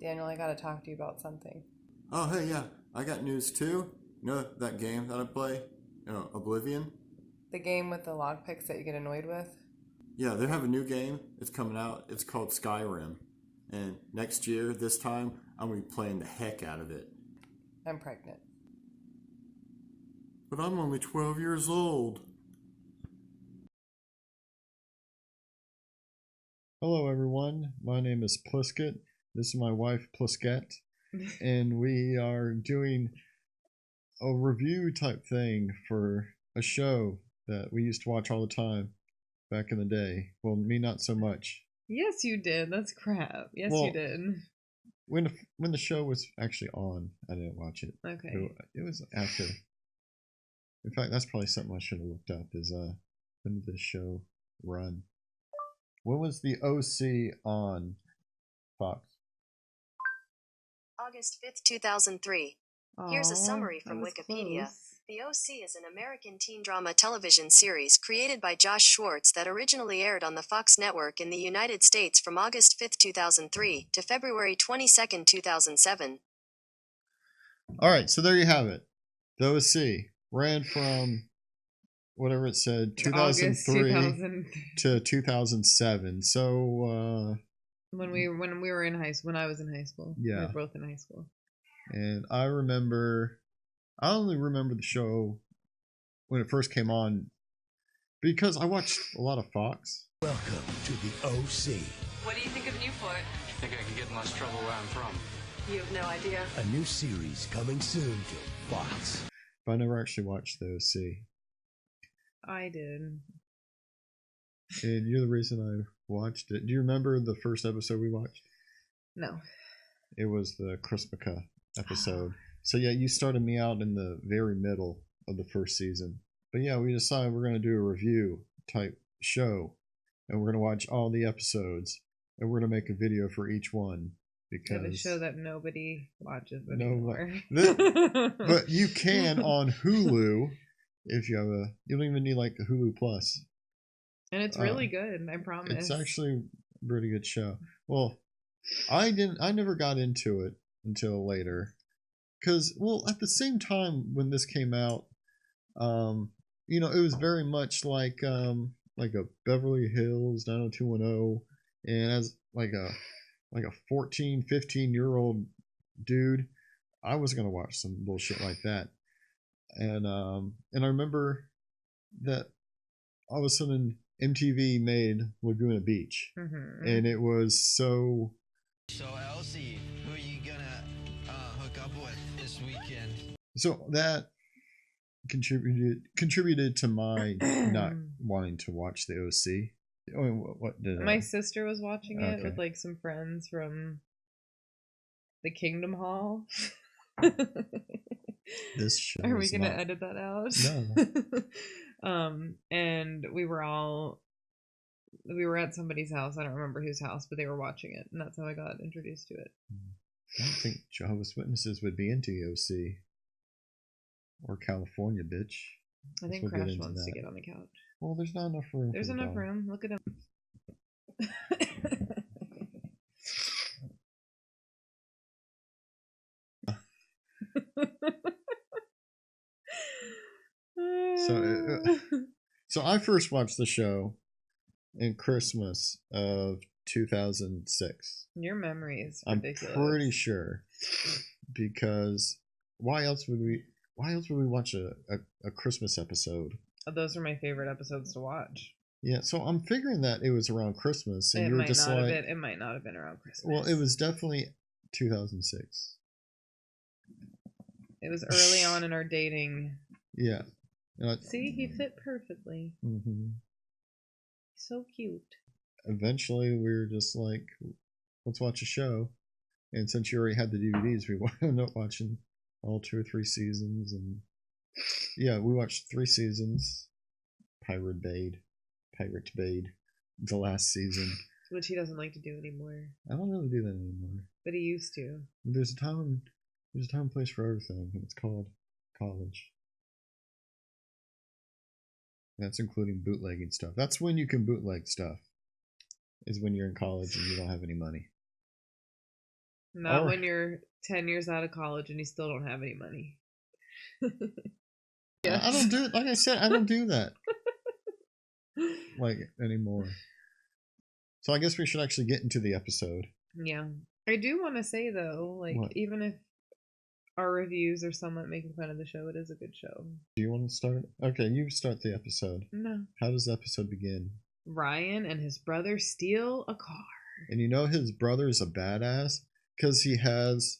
Daniel, I gotta talk to you about something. Oh, hey, yeah, I got news too. You know that game that I play? Oblivion? The game with the lockpicks that you get annoyed with? Yeah, they have a new game. It's coming out. It's called Skyrim. And next year, this time, I'm going to be playing the heck out of it. I'm pregnant. But I'm only 12 years old. Hello, everyone. My name is Plisket. This is my wife, Plisket. And we are doing a review type thing for a show that we used to watch all the time back in the day. Well, me not so much. Yes, you did. That's crap. Yes, you did. When the show was actually on, I didn't watch it. Okay. It was after. In fact, that's probably something I should have looked up. Is when did this show run? When was the OC on Fox? August 5th, 2003. Here's a summary from Wikipedia. Close. The OC is an American teen drama television series created by Josh Schwartz that originally aired on the Fox network in the United States from August 5th, 2003 to February 22nd, 2007. Alright, so there you have it. The OC ran from whatever it said, 2003 to 2007. So, when we were in high school, when I was in high school. Yeah. We were both in high school. And I only remember the show when it first came on because I watched a lot of Fox. Welcome to the OC. What do you think of Newport? I think I could get in less trouble where I'm from. You have no idea. A new series coming soon to Fox. But I never actually watched the OC. I did. And you're the reason I watched it. Do you remember the first episode we watched? No. It was the Christmaka episode. So yeah, you started me out in the very middle of the first season. But yeah, we decided we're going to do a review type show. And we're going to watch all the episodes. And we're going to make a video for each one. Because a show that nobody watches anymore. But you can on Hulu if you have you don't even need like a Hulu Plus. And it's really good, I promise. It's actually a pretty good show. Well, I never got into it until later. Because, well, at the same time when this came out, it was very much like a Beverly Hills 90210, and as like a 14, 15-year-old dude, I was gonna watch some bullshit like that. And I remember that all of a sudden MTV made Laguna Beach, and it was so. So Elsie, who are you gonna hook up with this weekend? So that contributed to my not wanting to watch the OC. I mean, what did my sister was watching it with like some friends from the Kingdom Hall. This show. Are we gonna edit that out? No. And we were at somebody's house. I don't remember whose house, but they were watching it, and that's how I got introduced to it. I don't think Jehovah's Witnesses would be into the OC or California, bitch. I think Crash wants to get on the couch. Well, there's not enough room. There's enough room. Look at him. So I first watched the show in Christmas of 2006. Your memory is ridiculous. I'm pretty sure, because why else would we watch a Christmas episode? Those are my favorite episodes to watch. Yeah, so I'm figuring that it was around Christmas, and it you were just like, it might not have been around Christmas. Well, it was definitely 2006. It was early on in our dating. Yeah. See, he fit perfectly. Mm-hmm. So cute. Eventually, we were just like, let's watch a show. And since you already had the DVDs, we wound up watching all 2 or 3 seasons. And yeah, we watched 3 seasons. Pirate Bade, the last season. Which he doesn't like to do anymore. I don't really do that anymore. But he used to. There's a time and place for everything, and it's called college. That's including bootlegging stuff. That's when you can bootleg stuff. Is when you're in college and you don't have any money. Not when you're 10 years out of college and you still don't have any money. Yes. I don't do it. Like I said, I don't do that like anymore. So I guess we should actually get into the episode. Yeah. I do want to say though, like, what? Even if our reviews are somewhat making fun of the show, it is a good show. Do you want to start? Okay, you start the episode. No. How does the episode begin? Ryan and his brother steal a car. And you know his brother is a badass because he has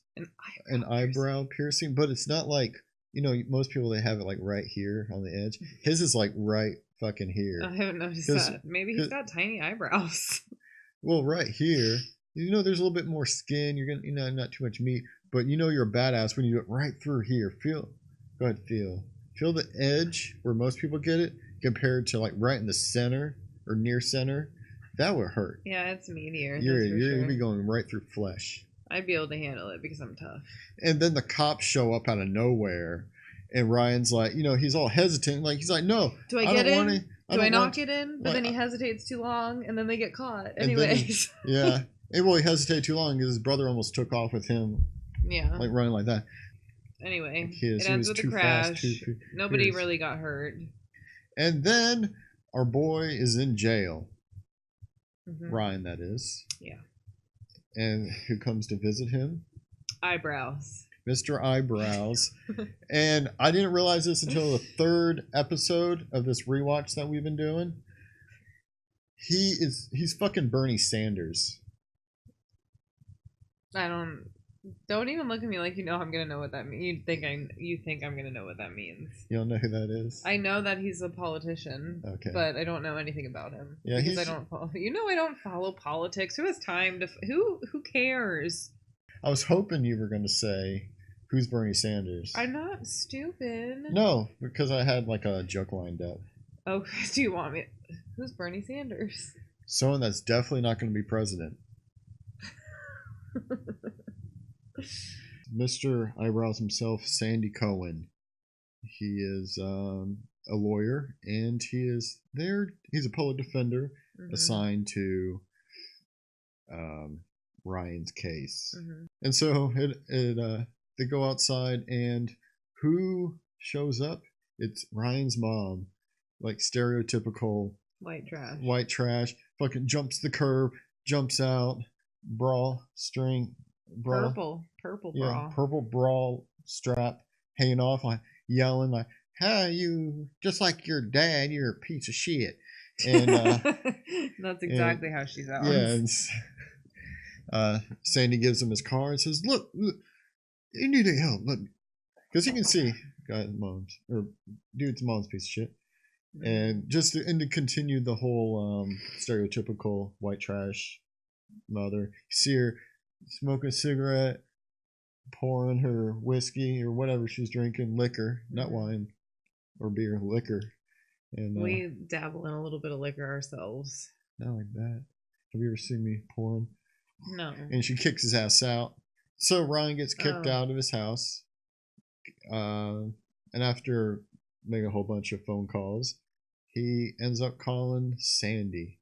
an eyebrow piercing, but it's not like, you know, most people, they have it like right here on the edge. His is like right fucking here. I haven't noticed that. Maybe he's got tiny eyebrows. Well, right here, you know, there's a little bit more skin. You're gonna, you know, not too much meat, but you know you're a badass when you do it right through here. Go ahead, feel the edge where most people get it compared to like right in the center or near center. That would hurt. Yeah, it's meatier. You're gonna be going right through flesh. I'd be able to handle it because I'm tough. And then the cops show up out of nowhere, and Ryan's like, you know, he's all hesitant. Like, he's like, no. Do I get in? Do I knock it in? But then he hesitates too long, and then they get caught. Anyways. Yeah. And well, he hesitated too long because his brother almost took off with him. Yeah. Like running like that. Anyway, it ends with a crash. Nobody really got hurt. And then our boy is in jail. Mm-hmm. Ryan, that is. Yeah. And who comes to visit him? Eyebrows. Mr. Eyebrows. And I didn't realize this until the third episode of this rewatch that we've been doing. He's fucking Bernie Sanders. Don't even look at me like you know I'm gonna know what that means. You think I'm gonna know what that means. You don't know who that is? I know that he's a politician. Okay. But I don't know anything about him. Yeah, because I don't follow. You know, I don't follow politics. Who has time to? Who cares? I was hoping you were gonna say, "Who's Bernie Sanders?" I'm not stupid. No, because I had like a joke lined up. Oh, do you want me? Who's Bernie Sanders? Someone that's definitely not going to be president. Mr. Eyebrows himself, Sandy Cohen. He is a lawyer, and he is there. He's a public defender assigned to Ryan's case. And so they go outside, and who shows up? It's Ryan's mom, like stereotypical white trash. Fucking jumps the curb, jumps out, purple bra strap hanging off, like yelling like, "How you just like your dad? You're a piece of shit." And that's exactly how she sounds. Yeah. And Sandy gives him his car and says, "Look, you need any help? Let me," because you can see dude's mom's piece of shit. And just to continue the whole stereotypical white trash mother, you see her smoking a cigarette, pouring her whiskey or whatever she's drinking, liquor, not wine or beer, liquor. And we dabble in a little bit of liquor ourselves. Not like that. Have you ever seen me pouring? No. And she kicks his ass out. So Ryan gets kicked out of his house. And after making a whole bunch of phone calls, he ends up calling Sandy.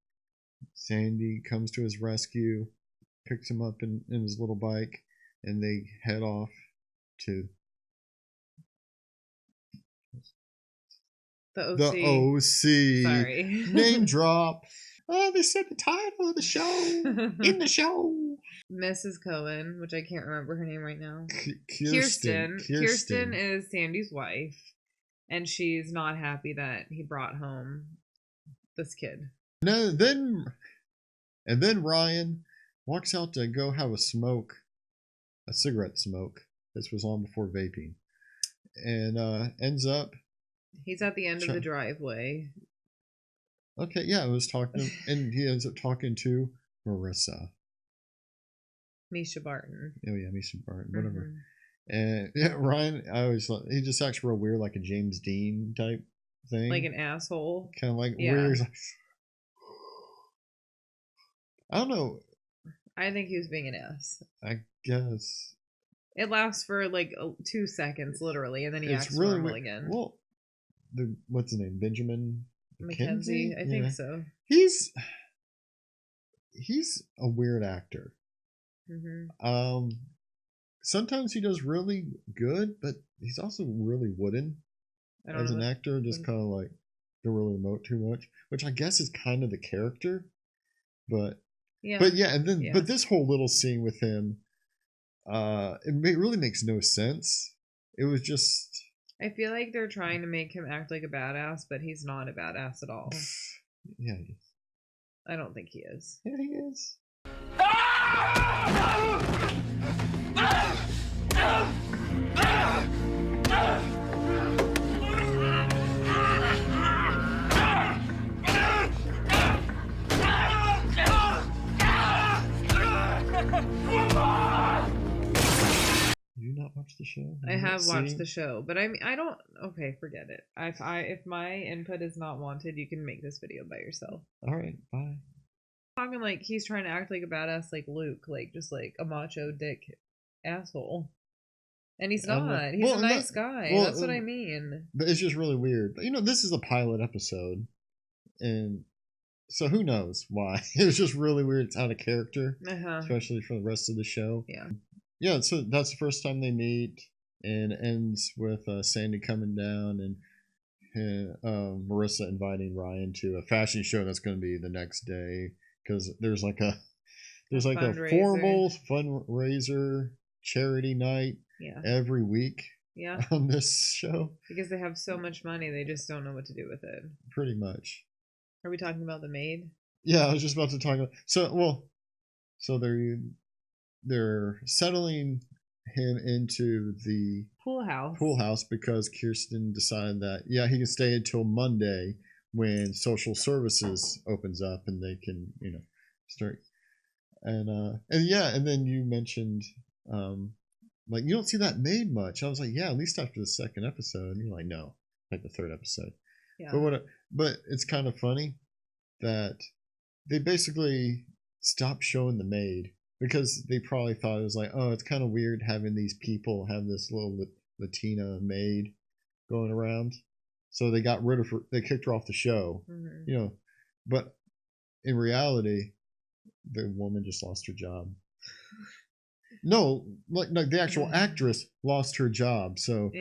Sandy comes to his rescue, picks him up in his little bike, and they head off to the OC. The OC. Sorry. Name drop. Oh, they said the title of the show in the show. Mrs. Cohen, which I can't remember her name right now. Kirsten. Kirsten is Sandy's wife, and she's not happy that he brought home this kid. No, then Ryan walks out to go have a cigarette smoke. This was on before vaping, and ends up. He's at the end of the driveway. Okay, yeah, I was talking, and he ends up talking to Marissa. Misha Barton. Oh yeah, Misha Barton, whatever. And yeah, Ryan, I always thought he just acts real weird, like a James Dean type thing, like an asshole, kind of like weird. I don't know. I think he was being an ass. I guess it lasts for like 2 seconds, literally, and then he acts normal again. Well, what's his name? Benjamin McKenzie? I think so. He's a weird actor. Mm-hmm. Sometimes he does really good, but he's also really wooden as an actor. Just kind of like don't really emote too much, which I guess is kind of the character. But yeah, and then but this whole little scene with him, it really makes no sense. It was just. I feel like they're trying to make him act like a badass, but he's not a badass at all. Yeah, he is. I don't think he is. Yeah, he is. You not watch the show? I have watched the show, but I mean, I don't. Okay, forget it. If my input is not wanted, you can make this video by yourself. All right, bye. Talking like he's trying to act like a badass, like Luke, like just like a macho dick asshole, and he's not. He's a nice guy. That's what I mean. But it's just really weird. But, this is a pilot episode, and so who knows why? It was just really weird. It's out of character, especially for the rest of the show. Yeah, so that's the first time they meet, and it ends with Sandy coming down and Marissa inviting Ryan to a fashion show that's going to be the next day, because there's like a formal fundraiser charity night every week on this show, because they have so much money they just don't know what to do with it. Pretty much. Are we talking about the maid? Yeah, I was just about to talk about. So they're settling him into the pool house because Kirsten decided that he can stay until Monday when social services opens up and they can start and then you mentioned like you don't see that maid much. I was like, at least after the second episode. And you're like, no, like the third episode. But it's kind of funny that they basically stopped showing the maid, because they probably thought it was like, oh, it's kind of weird having these people have this little Latina maid going around. So they got rid of her. They kicked her off the show. But in reality, the woman just lost her job. No, like the actual actress lost her job. So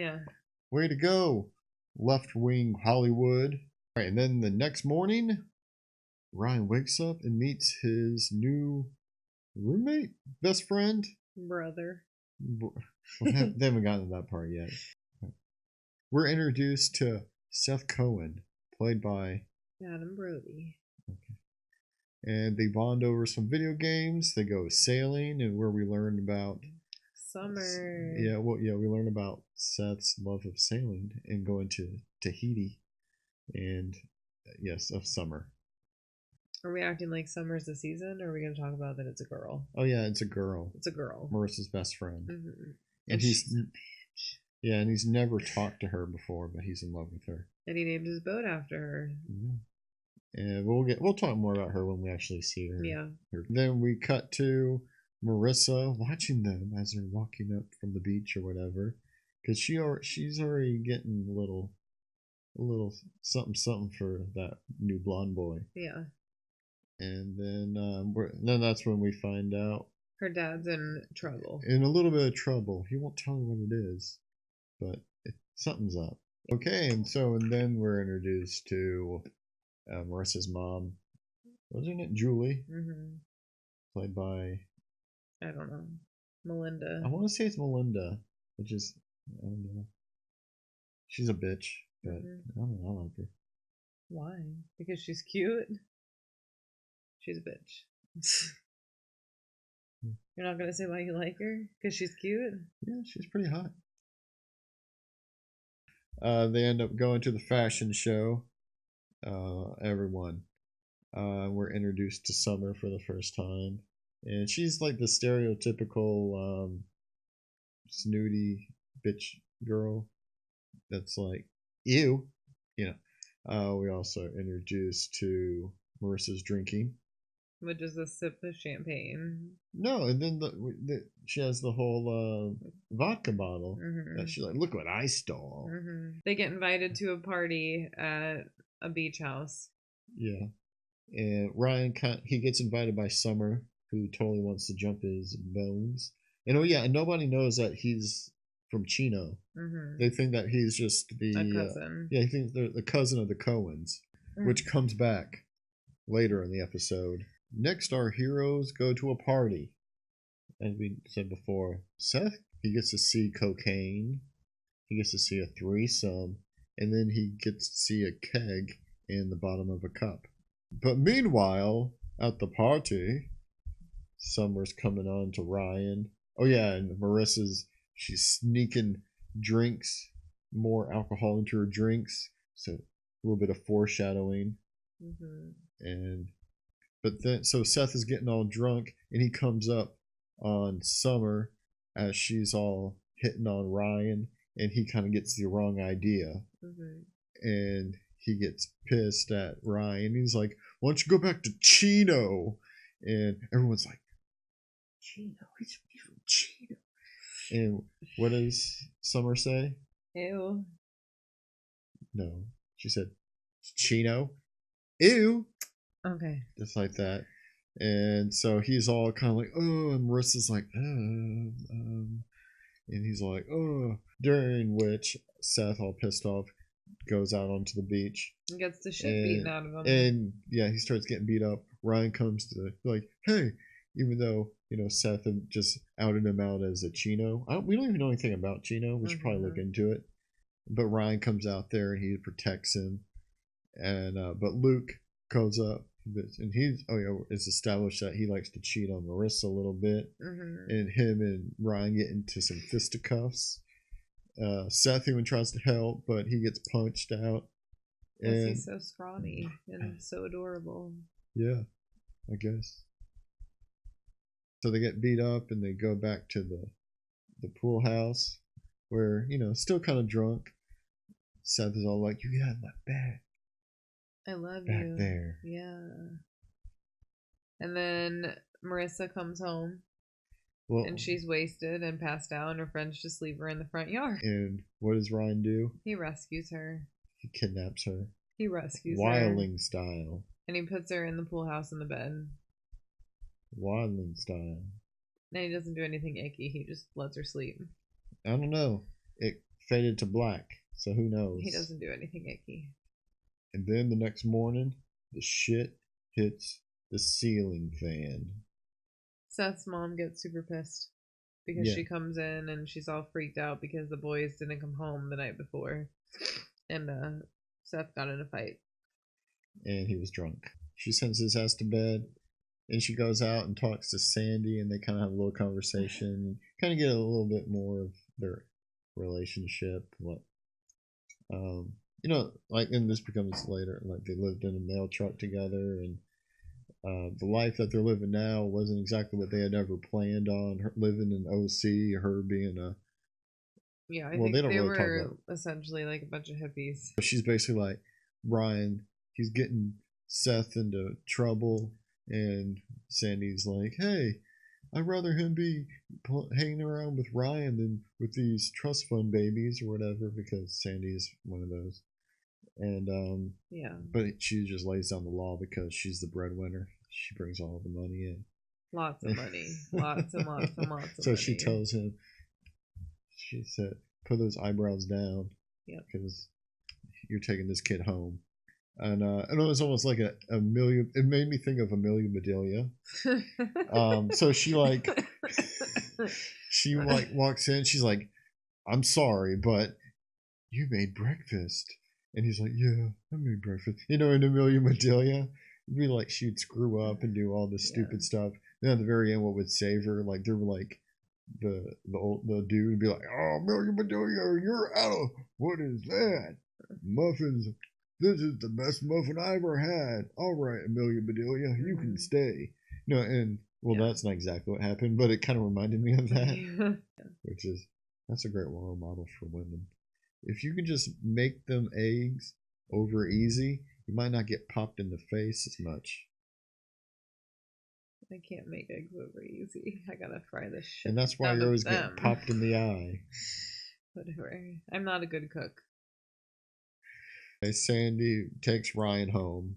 way to go, left-wing Hollywood. Right, and then the next morning, Ryan wakes up and meets his new roommate, best friend, brother. They haven't gotten to that part yet. We're introduced to Seth Cohen, played by Adam Brody. Okay. And they bond over some video games. They go sailing, and where we learn about summer. We learn about Seth's love of sailing and going to Tahiti, and of summer. Are we acting like summer's the season, or are we going to talk about that it's a girl? Oh yeah, it's a girl. It's a girl. Marissa's best friend. Mm-hmm. And he's a bitch. Yeah, and he's never talked to her before, but he's in love with her. And he named his boat after her. Yeah. And we'll talk more about her when we actually see her. Yeah. Then we cut to Marissa watching them as they're walking up from the beach or whatever, because she's already getting a little something for that new blonde boy. Yeah. And then that's when we find out her dad's in trouble. In a little bit of trouble. He won't tell her what it is, but something's up. Okay, and then we're introduced to Marissa's mom. Wasn't it Julie? Mm-hmm. Played by, I don't know, Melinda. I want to say it's Melinda, which is, I don't know. She's a bitch, but I don't know, I like her. Why? Because she's cute? She's a bitch. You're not going to say why you like her? Because she's cute? Yeah, she's pretty hot. They end up going to the fashion show. Everyone. We're introduced to Summer for the first time. And she's like the stereotypical snooty bitch girl that's like, ew. We also introduced to Marissa's drinking. Which is a sip of champagne. No, and then she has the whole vodka bottle. Mm-hmm. She's like, look what I stole. Mm-hmm. They get invited to a party at a beach house. Yeah. And Ryan, he gets invited by Summer who totally wants to jump his bones. And oh yeah, and nobody knows that he's from Chino. Mm-hmm. They think that he's just the cousin. he thinks they're the cousin of the Coens, which comes back later in the episode. Next, our heroes go to a party. As we said before, Seth, he gets to see cocaine, he gets to see a threesome, and then he gets to see a keg in the bottom of a cup. But meanwhile, at the party, Summer's coming on to Ryan. Oh yeah, and she's sneaking drinks, more alcohol into her drinks, so a little bit of foreshadowing. So Seth is getting all drunk, and he comes up on Summer as she's all hitting on Ryan, and he kind of gets the wrong idea. And he gets pissed at Ryan. He's like, why don't you go back to Chino? And everyone's like, Chino? He's from Chino. And what does Summer say? Ew. No. She said, Chino? Ew. Okay. Just like that. And so he's all kind of like, oh, and Marissa's like, and he's like, oh. During which Seth, all pissed off, goes out onto the beach. He gets the shit beaten out of him. And yeah, he starts getting beat up. Ryan comes to like, hey, even though, Seth had just outed him out as a Chino. We don't even know anything about Chino. We should probably look into it. But Ryan comes out there and he protects him. And but Luke goes up. And it's established that he likes to cheat on Marissa a little bit. And him and Ryan get into some fisticuffs. Seth even tries to help, but he gets punched out. And he's so scrawny and so adorable. Yeah, I guess. So they get beat up and they go back to the pool house where, still kind of drunk. Seth is all like, you got my back. I love back you. There. Yeah. And then Marissa comes home. Well, and she's wasted and passed out, and her friends just leave her in the front yard. And what does Ryan do? He rescues her. He kidnaps her. He rescues her. Wildling style. And he puts her in the pool house in the bed. Wildling style. And he doesn't do anything icky. He just lets her sleep. I don't know. It faded to black, so who knows? He doesn't do anything icky. And then the next morning, the shit hits the ceiling fan. Seth's mom gets super pissed because she comes in and she's all freaked out because the boys didn't come home the night before. And Seth got in a fight. And he was drunk. She sends his ass to bed. And she goes out and talks to Sandy, and they kind of have a little conversation. Kind of get a little bit more of their relationship. And this becomes later, like they lived in a mail truck together, and the life that they're living now wasn't exactly what they had ever planned on. Her living in OC, her being a... Yeah, I think they were essentially like a bunch of hippies. She's basically like, Ryan, he's getting Seth into trouble, and Sandy's like, hey, I'd rather him be hanging around with Ryan than with these trust fund babies or whatever, because Sandy's one of those. And but she just lays down the law because she's the breadwinner. She brings all the money in. Lots of money. Lots and lots and lots of so money. she tells him, she said, put those eyebrows down. Yep. Because you're taking this kid home. And it was almost like a million. It made me think of Amelia Bedelia. So she walks in. She's like, I'm sorry, but you made breakfast. And he's like, yeah, I made breakfast. In Amelia Bedelia, it'd be like she'd screw up and do all this stupid stuff. Then at the very end, what would save her? Like they were like the dude would be like, oh, Amelia Bedelia, you're out of, what is that? Muffins. This is the best muffin I ever had. All right, Amelia Bedelia, you can stay. That's not exactly what happened, but it kind of reminded me of that. That's a great role model for women. If you can just make them eggs over easy, you might not get popped in the face as much. I can't make eggs over easy. I gotta fry this shit. And that's why you're always getting popped in the eye. Whatever. I'm not a good cook. Sandy takes Ryan home,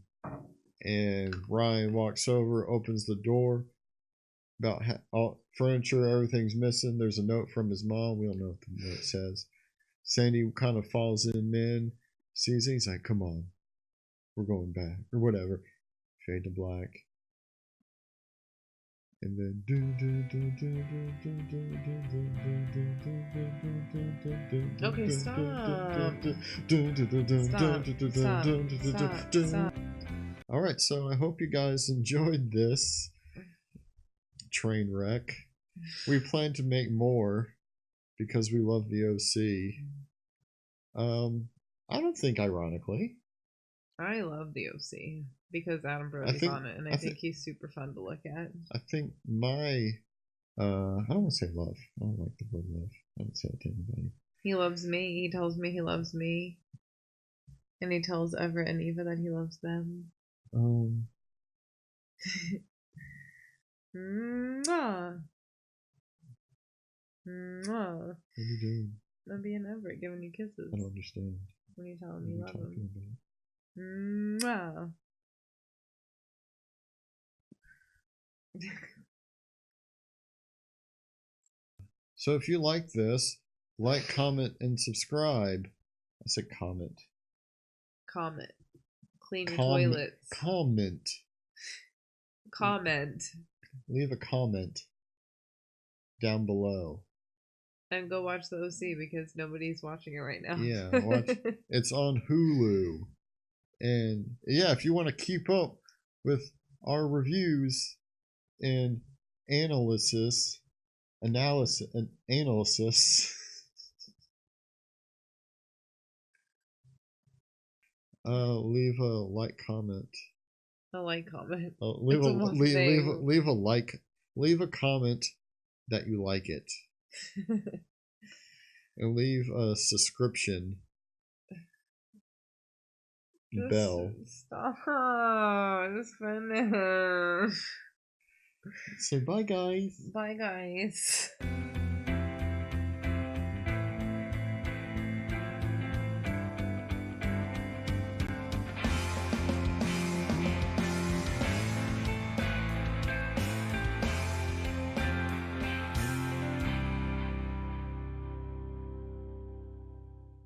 and Ryan walks over, opens the door, about all furniture, everything's missing. There's a note from his mom. We don't know what the note says. Sandy kind of falls in, sees it. He's like, come on, we're going back, or whatever. Fade to black. And then Okay, stop. Alright, so I hope you guys enjoyed this train wreck. We plan to make more because we love the OC. I don't think ironically. I love the OC because Adam Brody's on it, and I think he's super fun to look at. I think my I don't want to say love. I don't like the word love. I don't say it to anybody. He loves me. He tells me he loves me, and he tells Everett and Eva that he loves them. Mwah. Mwah. What are you doing? I'm being Everett giving you kisses. I don't understand. When you tell him you love him. About? Mwah. So if you like this, like, comment, and subscribe. I said comment. Comment. Clean your toilets. Comment. Comment. Leave a comment down below. And go watch the OC because nobody's watching it right now. Yeah, watch. It's on Hulu. And yeah, if you want to keep up with our reviews and analysis, leave a like, comment. A like, comment. Leave a comment that you like it. And leave a subscription bell. Stop. Just finish. Say bye, guys. Bye, guys.